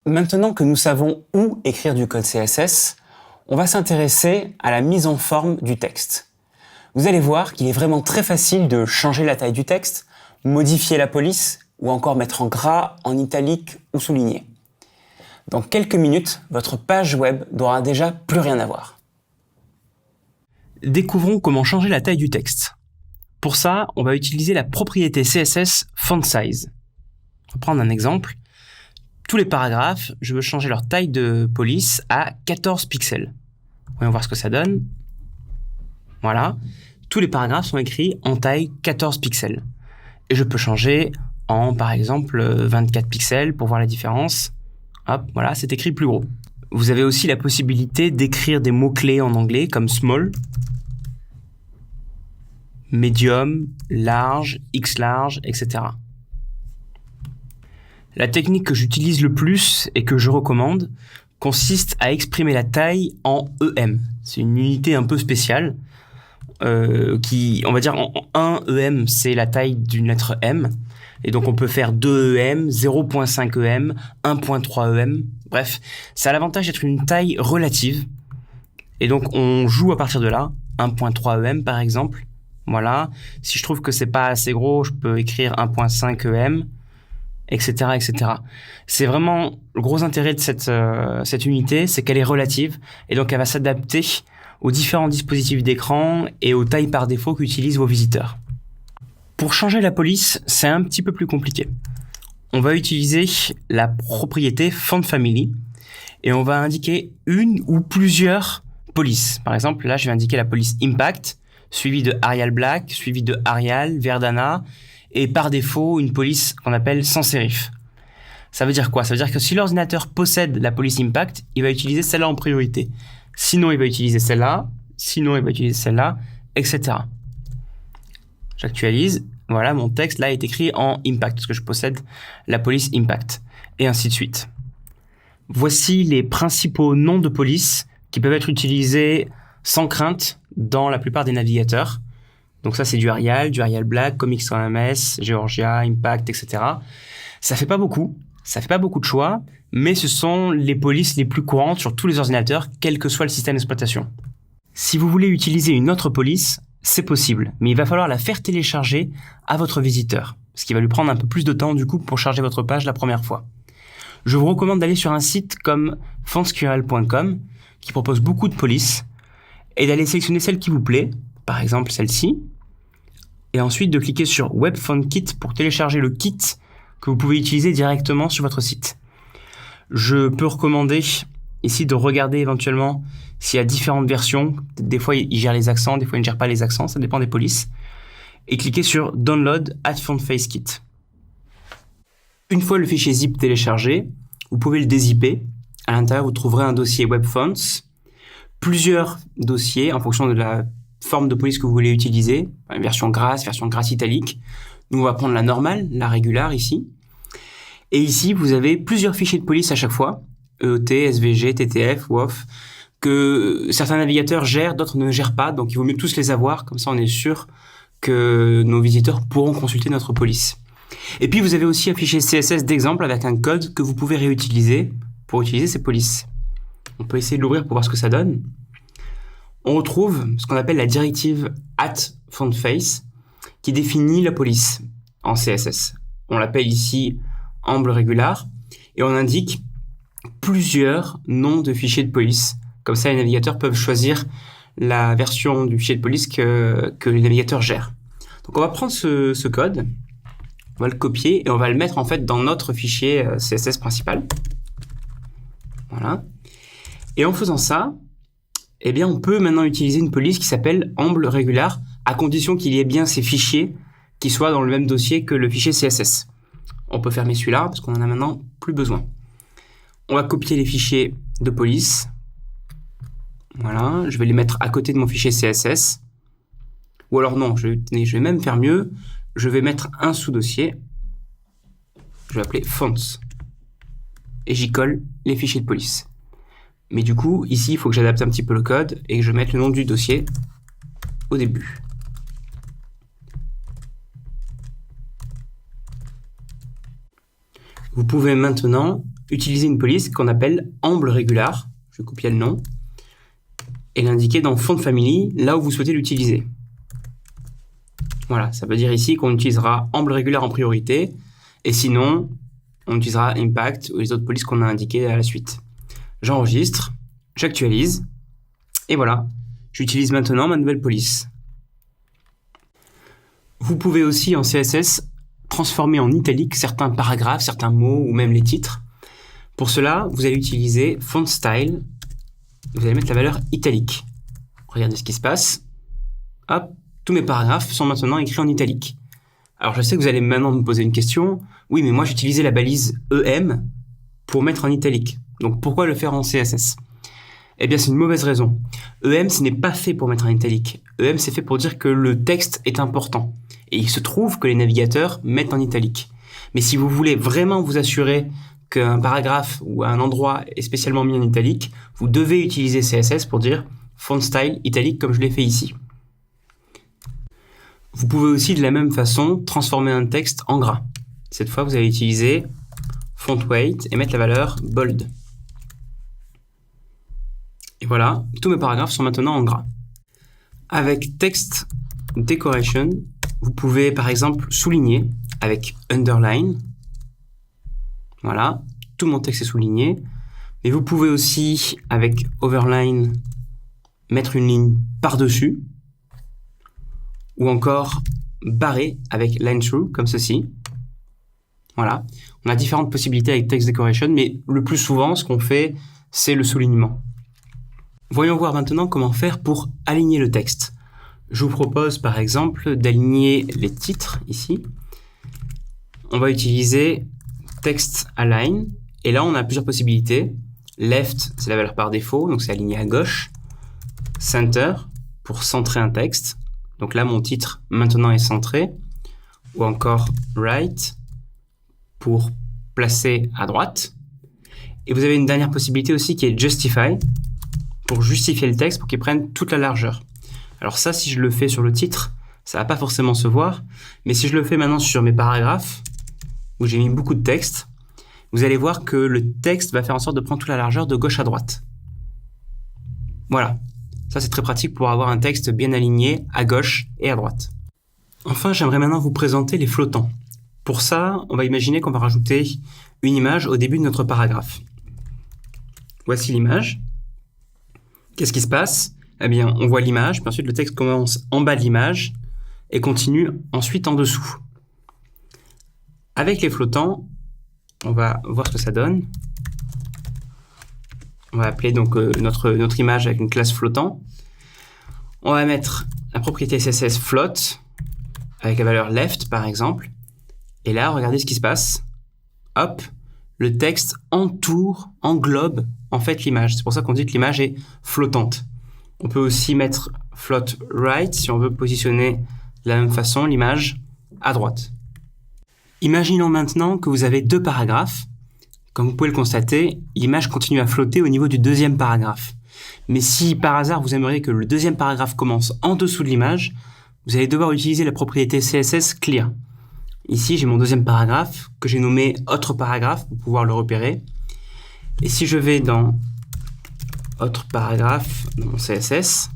Maintenant que nous savons où écrire du code CSS, on va s'intéresser à la mise en forme du texte. Vous allez voir qu'il est vraiment très facile de changer la taille du texte, modifier la police ou encore mettre en gras, en italique ou souligné. Dans quelques minutes, votre page web n'aura déjà plus rien à voir. Découvrons comment changer la taille du texte. Pour ça, on va utiliser la propriété CSS Font Size. On va prendre un exemple. Tous les paragraphes, je veux changer leur taille de police à 14 pixels. Voyons voir ce que ça donne. Voilà. Tous les paragraphes sont écrits en taille 14 pixels. Et je peux changer en, par exemple, 24 pixels pour voir la différence. Hop, voilà, c'est écrit plus gros. Vous avez aussi la possibilité d'écrire des mots-clés en anglais comme small, medium, large, x large, etc. La technique que j'utilise le plus et que je recommande consiste à exprimer la taille en EM. C'est une unité un peu spéciale qui, on va dire, en 1 EM, c'est la taille d'une lettre M. Et donc, on peut faire 2 EM, 0.5 EM, 1.3 EM. Bref, ça a l'avantage d'être une taille relative. Et donc, on joue à partir de là. 1.3 EM, par exemple. Voilà. Si je trouve que c'est pas assez gros, je peux écrire 1.5 EM, etc., etc. C'est vraiment le gros intérêt de cette unité, c'est qu'elle est relative. Et donc, elle va s'adapter aux différents dispositifs d'écran et aux tailles par défaut qu'utilisent vos visiteurs. Pour changer la police, c'est un petit peu plus compliqué. On va utiliser la propriété Font Family et on va indiquer une ou plusieurs polices. Par exemple, là, je vais indiquer la police Impact, suivie de Arial Black, suivie de Arial, Verdana, et par défaut, une police qu'on appelle sans sérif. Ça veut dire quoi? Ça veut dire que si l'ordinateur possède la police Impact, il va utiliser celle-là en priorité. Sinon, il va utiliser celle-là. Sinon, il va utiliser celle-là, etc. J'actualise. Voilà, mon texte là est écrit en Impact, parce que je possède la police Impact. Et ainsi de suite. Voici les principaux noms de police qui peuvent être utilisés sans crainte dans la plupart des navigateurs. Donc ça, c'est du Arial Black, Comics sans MS, Georgia, Impact, etc. Ça fait pas beaucoup de choix, mais ce sont les polices les plus courantes sur tous les ordinateurs, quel que soit le système d'exploitation. Si vous voulez utiliser une autre police, c'est possible, mais il va falloir la faire télécharger à votre visiteur, ce qui va lui prendre un peu plus de temps du coup pour charger votre page la première fois. Je vous recommande d'aller sur un site comme fontsql.com qui propose beaucoup de polices et d'aller sélectionner celle qui vous plaît, par exemple celle-ci, et ensuite de cliquer sur Web Font Kit pour télécharger le kit que vous pouvez utiliser directement sur votre site. Je peux recommander ici de regarder éventuellement s'il y a différentes versions. Des fois, il gère les accents, des fois, il ne gère pas les accents, ça dépend des polices. Et cliquez sur Download at Font Face Kit. Une fois le fichier zip téléchargé, vous pouvez le dézipper. À l'intérieur, vous trouverez un dossier Web Fonts, plusieurs dossiers en fonction de la forme de police que vous voulez utiliser, version grasse italique. Nous, on va prendre la normale, la régulière ici. Et ici, vous avez plusieurs fichiers de police à chaque fois, EOT, SVG, TTF, WOF, que certains navigateurs gèrent, d'autres ne gèrent pas, donc il vaut mieux tous les avoir, comme ça on est sûr que nos visiteurs pourront consulter notre police. Et puis vous avez aussi un fichier CSS d'exemple avec un code que vous pouvez réutiliser pour utiliser ces polices. On peut essayer de l'ouvrir pour voir ce que ça donne. On retrouve ce qu'on appelle la directive @fontface qui définit la police en CSS. On l'appelle ici Amble Regular et on indique plusieurs noms de fichiers de police. Comme ça, les navigateurs peuvent choisir la version du fichier de police que les navigateurs gèrent. Donc on va prendre ce code, on va le copier et on va le mettre en fait dans notre fichier CSS principal. Voilà. Et en faisant ça, eh bien, on peut maintenant utiliser une police qui s'appelle Amble Regular, à condition qu'il y ait bien ces fichiers qui soient dans le même dossier que le fichier CSS. On peut fermer celui-là parce qu'on en a maintenant plus besoin. On va copier les fichiers de police. Voilà, je vais les mettre à côté de mon fichier CSS. Ou alors non, je vais même faire mieux. Je vais mettre un sous-dossier. Je vais appeler Fonts. Et j'y colle les fichiers de police. Mais du coup, ici, il faut que j'adapte un petit peu le code et que je mette le nom du dossier au début. Vous pouvez maintenant utiliser une police qu'on appelle Amble Regular. Je vais copier le nom et l'indiquer dans Font Family, là où vous souhaitez l'utiliser. Voilà, ça veut dire ici qu'on utilisera Amble Regular en priorité, et sinon, on utilisera Impact ou les autres polices qu'on a indiquées à la suite. J'enregistre, j'actualise, et voilà, j'utilise maintenant ma nouvelle police. Vous pouvez aussi en CSS transformer en italique certains paragraphes, certains mots ou même les titres. Pour cela, vous allez utiliser Font Style, vous allez mettre la valeur italique. Regardez ce qui se passe. Hop, tous mes paragraphes sont maintenant écrits en italique. Alors je sais que vous allez maintenant me poser une question. Oui, mais moi j'utilisais la balise EM pour mettre en italique. Donc pourquoi le faire en CSS? Eh bien c'est une mauvaise raison. EM ce n'est pas fait pour mettre en italique. EM c'est fait pour dire que le texte est important. Et il se trouve que les navigateurs mettent en italique. Mais si vous voulez vraiment vous assurer qu'un paragraphe ou un endroit est spécialement mis en italique, vous devez utiliser CSS pour dire Font Style italique comme je l'ai fait ici. Vous pouvez aussi de la même façon transformer un texte en gras. Cette fois, vous allez utiliser Font Weight et mettre la valeur bold. Et voilà, tous mes paragraphes sont maintenant en gras. Avec Text Decoration, vous pouvez par exemple souligner avec underline. Voilà, tout mon texte est souligné. Mais vous pouvez aussi, avec overline, mettre une ligne par-dessus. Ou encore barrer avec line through, comme ceci. Voilà, on a différentes possibilités avec Text Decoration, mais le plus souvent, ce qu'on fait, c'est le soulignement. Voyons voir maintenant comment faire pour aligner le texte. Je vous propose par exemple d'aligner les titres ici. On va utiliser Text Align, et là on a plusieurs possibilités. Left, c'est la valeur par défaut, donc c'est aligné à gauche. Center, pour centrer un texte. Donc là, mon titre maintenant est centré. Ou encore right pour placer à droite. Et vous avez une dernière possibilité aussi qui est justify pour justifier le texte pour qu'il prenne toute la largeur. Alors ça, si je le fais sur le titre, ça va pas forcément se voir. Mais si je le fais maintenant sur mes paragraphes, où j'ai mis beaucoup de texte, vous allez voir que le texte va faire en sorte de prendre toute la largeur de gauche à droite. Voilà. Ça, c'est très pratique pour avoir un texte bien aligné à gauche et à droite. Enfin, j'aimerais maintenant vous présenter les flottants. Pour ça, on va imaginer qu'on va rajouter une image au début de notre paragraphe. Voici l'image. Qu'est-ce qui se passe? Eh bien, on voit l'image, puis ensuite le texte commence en bas de l'image et continue ensuite en dessous. Avec les flottants, on va voir ce que ça donne. On va appeler donc notre image avec une classe flottant. On va mettre la propriété CSS float avec la valeur left par exemple. Et là, regardez ce qui se passe. Hop, le texte entoure, englobe en fait l'image. C'est pour ça qu'on dit que l'image est flottante. On peut aussi mettre float right si on veut positionner de la même façon l'image à droite. Imaginons maintenant que vous avez deux paragraphes. Comme vous pouvez le constater, l'image continue à flotter au niveau du deuxième paragraphe. Mais si par hasard vous aimeriez que le deuxième paragraphe commence en dessous de l'image, vous allez devoir utiliser la propriété CSS clear. Ici, j'ai mon deuxième paragraphe que j'ai nommé autre paragraphe pour pouvoir le repérer. Et si je vais dans autre paragraphe dans mon CSS,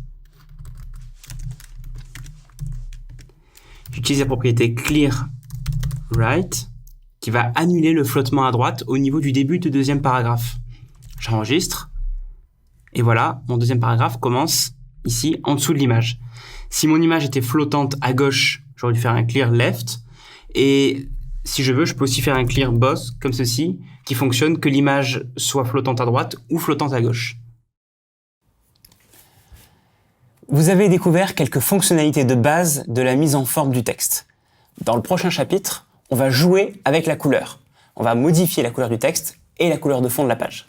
j'utilise la propriété clear right qui va annuler le flottement à droite au niveau du début du deuxième paragraphe. J'enregistre. Et voilà, mon deuxième paragraphe commence ici en dessous de l'image. Si mon image était flottante à gauche, j'aurais dû faire un clear left. Et si je veux, je peux aussi faire un clear both comme ceci, qui fonctionne que l'image soit flottante à droite ou flottante à gauche. Vous avez découvert quelques fonctionnalités de base de la mise en forme du texte. Dans le prochain chapitre, on va jouer avec la couleur. On va modifier la couleur du texte et la couleur de fond de la page.